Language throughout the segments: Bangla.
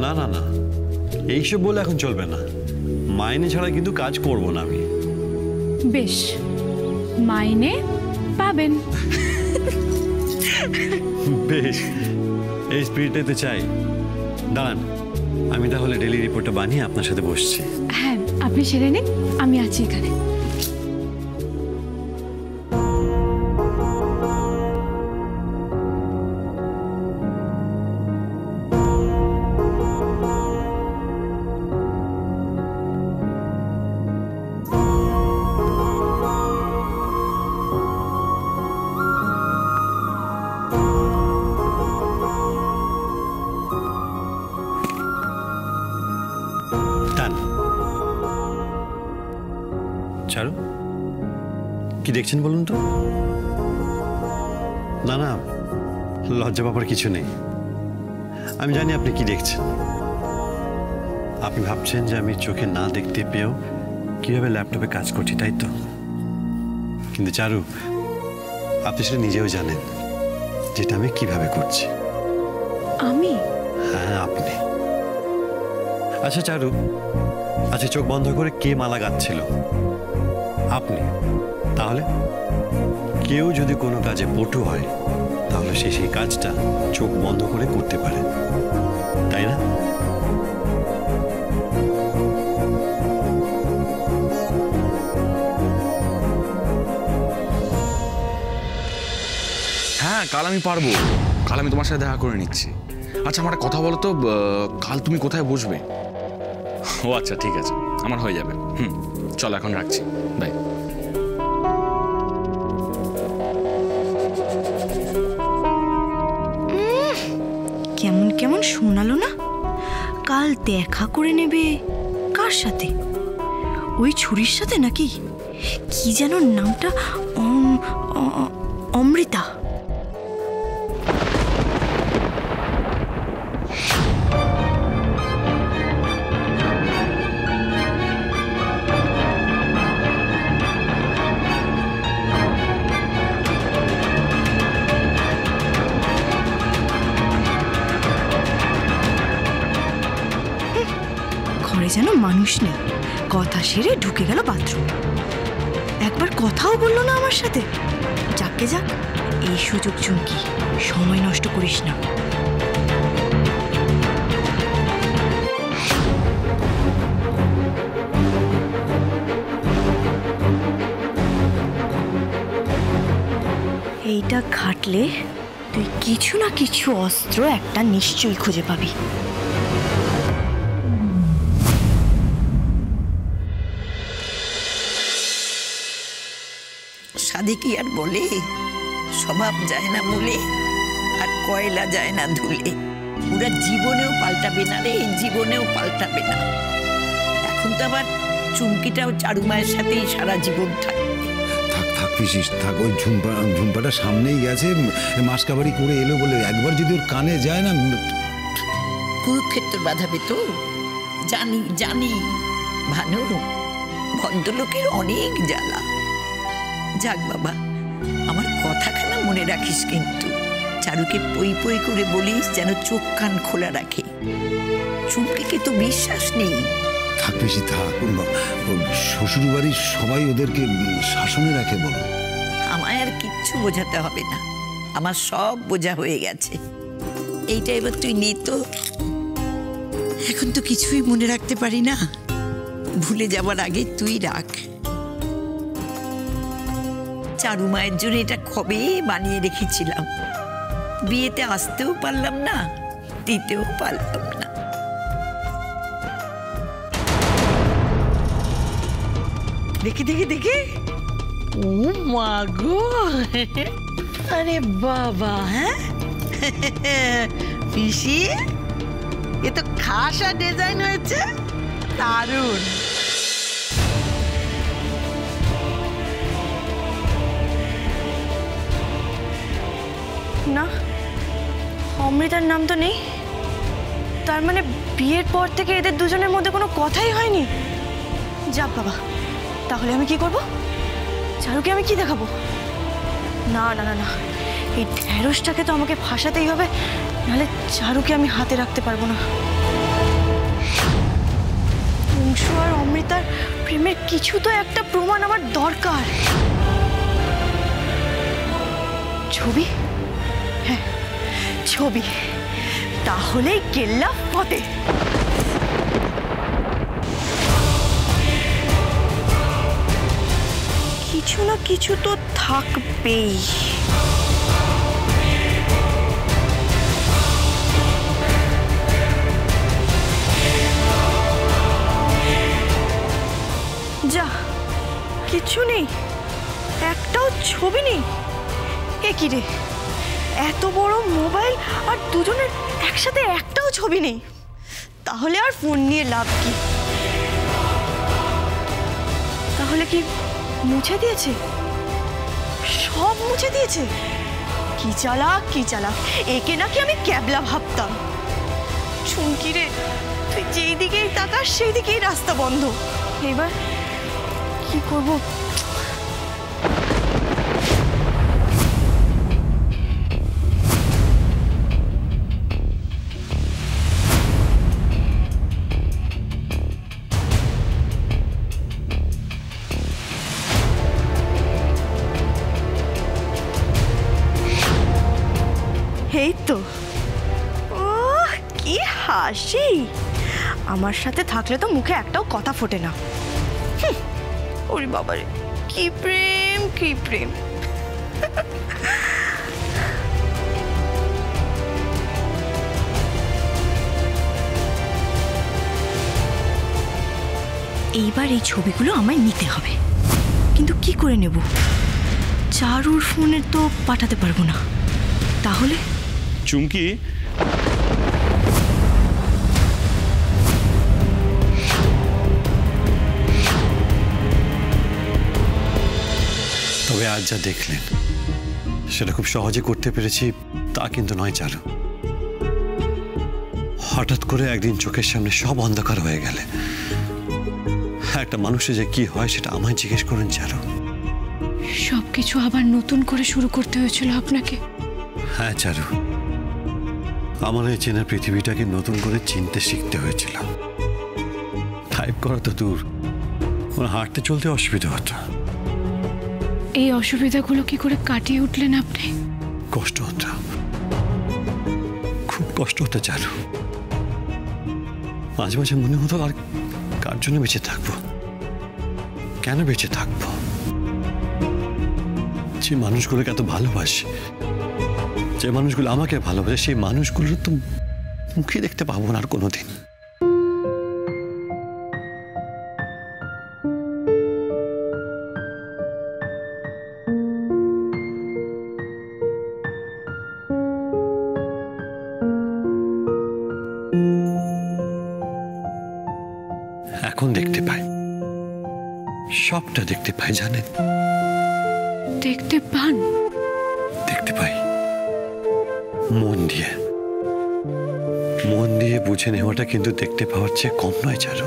না না না, এইসব বলে এখন চলবে না। মাইনে ছাড়া কিন্তু কাজ করব না আমি। বেশ, মাইনে পাবেন। বেশ, এই স্পিরিটে তো চাই। দাঁড়ান, আমি তাহলে ডেলি রিপোর্টটা বানিয়ে আপনার সাথে বসছি। হ্যাঁ, আপনি সেরে নিন, আমি আছি এখানে। চারু, কি দেখছেন বলুন তো? না না, লজ্জা পাবার কিছু নেই। আমি জানি আপনি কি দেখছেন। আপনি ভাবছেন যে আমি চোখে না দেখতে পেয়েও কিভাবে ল্যাপটপে কাজ করছি, তাই তো? কিন্তু চারু, আপনি সেটা নিজেও জানেন যেটা আমি কিভাবে করছি। আমি? হ্যাঁ, আপনি। আচ্ছা চারু, আচ্ছা চোখ বন্ধ করে কে মালা গাচ্ছিল? আপনি। তাহলে কেউ যদি কোনো কাজে পটু হয় তাহলে সে সেই কাজটা চোখ বন্ধ করে করতে পারে, তাই না? হ্যাঁ, কাল আমি পারবো। কাল আমি তোমার সাথে দেখা করে নিচ্ছি। আচ্ছা, আমার কথা বলো তো, কাল তুমি কোথায় বসবে? ও আচ্ছা, ঠিক আছে, আমার হয়ে যাবে। চলো এখন রাখছি, বাই। কেমন কেমন শোনালো না? কাল দেখা করে নেবে কার সাথে? ওই ছুরির সাথে নাকি? কি যেন নামটা? অমৃতা। ঘরে যেন মানুষ নেই, কথা সেরে ঢুকে গেল বাথরুম। একবার কথাও বললো না আমার সাথে। যাকে যাক, এই সুযোগ চুমকি, সময় নষ্ট করিস না। এইটা ঘাটলে তুই কিছু না কিছু অস্ত্র একটা নিশ্চয়ই খুঁজে পাবি। সাধে কি আর বলে, স্বভাব যায় না মূলে, আর কয়লা যায় না ধুলে। ওরা জীবনেও পাল্টাবে না রে, জীবনেও পাল্টাবে না। এখন তো আবার চুমকিটাও চারু মায়ের সাথেই সারা জীবন থাকবে। থাক পিসিস, থাক। ওই ঝুম্পাটা সামনেই গেছে, মাসকাবাড়ি করে এলো বলে একবার যদি ওর কানে যায় না, কুরুক্ষেত্র বাঁধাবে তো। জানি জানি ভানু, ভদ্রলোকের অনেক জ্বালা। যাক বাবা, আমার কথাখানা মনে রাখিস কিন্তু। চারুকে পই পই করে বলিস যেন চোখ কান খোলা রাখে। চুমকিকে তো বিশ্বাস নেই। থাক পিসি, থাক। শ্বশুর বাড়ির সবাই ওদেরকে শাসনে রাখে বলো। আমায় আর কিচ্ছু বোঝাতে হবে না, আমার সব বোঝা হয়ে গেছে। এইটা এবার তুই নে তো। এখন তো কিছুই মনে রাখতে পারি না, ভুলে যাবার আগে তুই রাখ। চারু মায়ের জন্য এটা কবে বানিয়ে রেখেছিলাম। বিয়েতে আসতেও পারলাম না, দিতেও পারলাম না। দেখি দেখি দেখি, ও মা গো, আরে বাবা, হ্যাঁ পিসি, এ তো খাসা ডিজাইন হয়েছে, দারুণ। না, অমৃতার নাম তো নেই। তার মানে বিয়ের পর থেকে এদের দুজনের মধ্যে কোনো কথাই হয়নি। যাক বাবা, তাহলে আমি কি করব? চারুকে আমি কি দেখাবো? না না না না, এই ঢেঁড়সটাকে তো আমাকে ফাঁসাতেই হবে, নাহলে চারুকে আমি হাতে রাখতে পারবো না। অংশু আর অমৃতার প্রেমের কিছু তো একটা প্রমাণ আমার দরকার। ছবি? হ্যাঁ, ছবি। তাহলেই কেল্লা ফতে। কিছু না কিছু তো থাকবেই। যা, কিছু নেই, একটাও ছবি নেই। এ কি রে, এত বড় মোবাইল আর দুজনের একসাথে একটাও ছবি নেই। তাহলে আর ফোন নিয়ে লাভ কি? তাহলে কি মুছে দিয়েছে? সব মুছে দিয়েছে? কি চালাক, কি চালাক! একে নাকি আমি ক্যাবলা ভাবতাম। চুমকি রে, তুই যেই দিকেই তাকাস সেই দিকেই রাস্তা বন্ধ। এবার কি করব? এই তো, ওহ কি হাসি! আমার সাথে থাকলে তো মুখে একটাও কথা ফোটে না। ওরে বাবারে, কি প্রেম, কি প্রেম! এইবার এই ছবিগুলো আমায় নিতে হবে, কিন্তু কি করে নেব? চারুর ফোনে তো পাঠাতে পারবো না। তাহলে চুমকি, তবে আজ যা দেখলেন সেটা খুব সহজে করতে পেরেছি তা কিন্তু নয় চারু। হঠাৎ করে একদিন চোখের সামনে সব অন্ধকার হয়ে গেলে একটা মানুষের যে কি হয় সেটা আমায় জিজ্ঞেস করেন চারু। সবকিছু আবার নতুন করে শুরু করতে হয়েছিল আপনাকে? হ্যাঁ চারু, আমার এই চেনা পৃথিবীটাকে নতুন করে চিনতে শিখতে হয়েছিল। টাইপ করা তো দূর, হাঁটতে চলতে অসুবিধা হতো। এই অসুবিধাগুলো কি করে কাটিয়ে উঠলেন আপনি? কষ্ট হতো, খুব কষ্ট হতো চারু। মাঝে মাঝে মনে হতো আর কার জন্য বেঁচে থাকবো, কেন বেঁচে থাকবো? যে মানুষগুলোকে এত ভালোবাসি, যে মানুষগুলো আমাকে ভালোবাসে, সেই মানুষগুলোর তো মুখে দেখতে পাবো না আর কোনোদিন। এখন দেখতে পাই, সবটা দেখতে পাই জানেন। দেখতে পান? দেখতে পাই মন দিয়ে। মন দিয়ে বুঝে নেওয়াটা কিন্তু দেখতে পাওয়ার চেয়ে কম নয় চারু।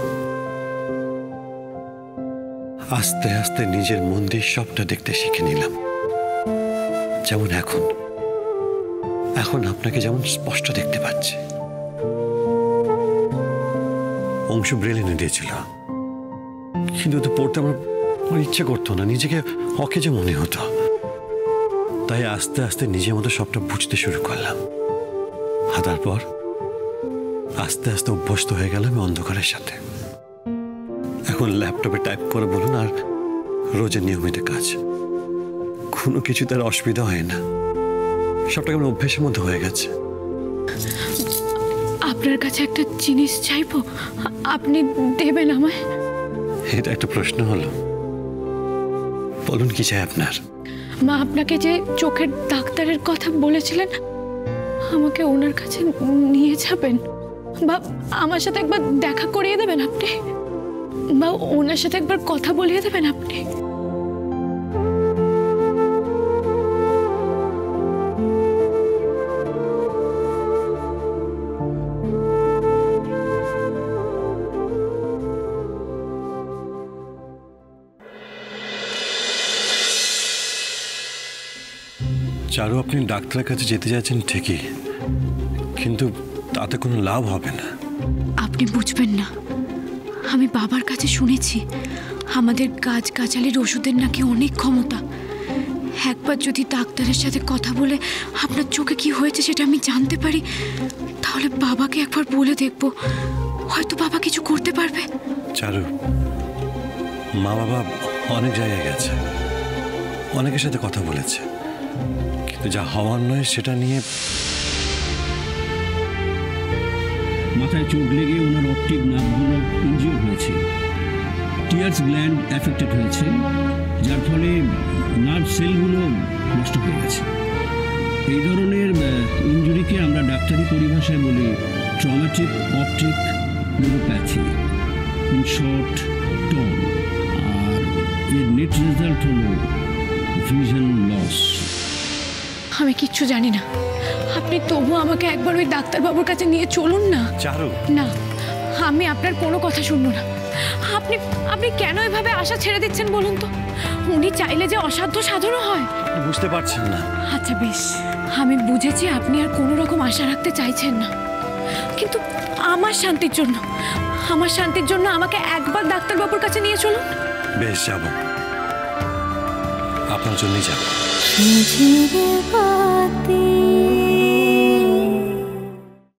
আস্তে আস্তে নিজের মন দিয়ে সবটা দেখতে শিখে নিলাম। যেমন এখন এখন আপনাকে যেমন স্পষ্ট দেখতে পাচ্ছি। অংশু ব্রেল এনে দিয়েছিল, কিন্তু তো পড়তে আমার ইচ্ছে করতো না, নিজেকে অকেজো মনে হতো। তাই আস্তে আস্তে নিজের মতো সবটা বুঝতে শুরু করলাম। আর তারপর আস্তে আস্তে অভ্যস্ত হয়ে গেলাম অন্ধকারের সাথে। এখন ল্যাপটপে টাইপ করে বলুন আর রোজের নিয়মিত কাজ, কোনো কিছু তার অসুবিধা হয় না। সবটা কেমন অভ্যেসের মধ্যে হয়ে গেছে। আপনার কাছে একটা জিনিস চাইবো, আপনি দেবেন আমায়? এটা একটা প্রশ্ন হলো? বলুন কি চাই আপনার? মা আপনাকে যে চোখের ডাক্তারের কথা বলেছিলেন, আমাকে ওনার কাছে নিয়ে যাবেন, বা আমার সাথে একবার দেখা করিয়ে দেবেন আপনি, বা ওনার সাথে একবার কথা বলিয়ে দেবেন আপনি। চারু, আপনি ডাক্তারের কাছে যেতে যাচ্ছেন ঠিকই, কিন্তু তাতে কোনো লাভ হবে না। আপনি বুঝবেন না, আমি বাবার কাছে শুনেছি আমাদের গাছগাছালির ওষুধের নাকি অনেক ক্ষমতা। একবার যদি ডাক্তারের সাথে কথা বলে আপনার চোখে কি হয়েছে সেটা আমি জানতে পারি, তাহলে বাবাকে একবার বলে দেখব, হয়তো বাবা কিছু করতে পারবে। চারু, মা বাবা অনেক জায়গায় গেছে, অনেকের সাথে কথা বলেছে, কিন্তু যা হওয়ার নয় সেটা নিয়ে। মাথায় চোট লেগে ওনার অপটিক নার্ভগুলো ইনজিওর হয়েছে, টিয়ার্স গ্ল্যান্ড অ্যাফেক্টেড হয়েছে, যার ফলে নার্ভ সেলগুলো নষ্ট হয়ে গেছে। এই ধরনের ইনজুরিকে আমরা ডাক্তারি পরিভাষায় বলি traumatic optic neuropathy, in short TON. আর এর নেট রেজাল্ট হলো ভিশন লস। আমি কিচ্ছু জানি না, আপনি তবু আমাকে একবার ওই ডাক্তারবাবুর কাছে নিয়ে চলুন না। চারু, না, আমি আপনার কোনো কথা শুনবো না। আপনি আপনি কেন এভাবে আশা ছেড়ে দিচ্ছেন বলুন তো? উনি চাইলে যে অসাধ্য সাধনও হয়। বুঝতে পারছেন না। আচ্ছা বেশ, আমি বুঝেছি আপনি আর কোনো রকম আশা রাখতে চাইছেন না, কিন্তু আমার শান্তির জন্য, আমার শান্তির জন্য আমাকে একবার ডাক্তারবাবুর কাছে নিয়ে চলুন। বেশ, যাব, আপনার জন্যই যাব। বাতি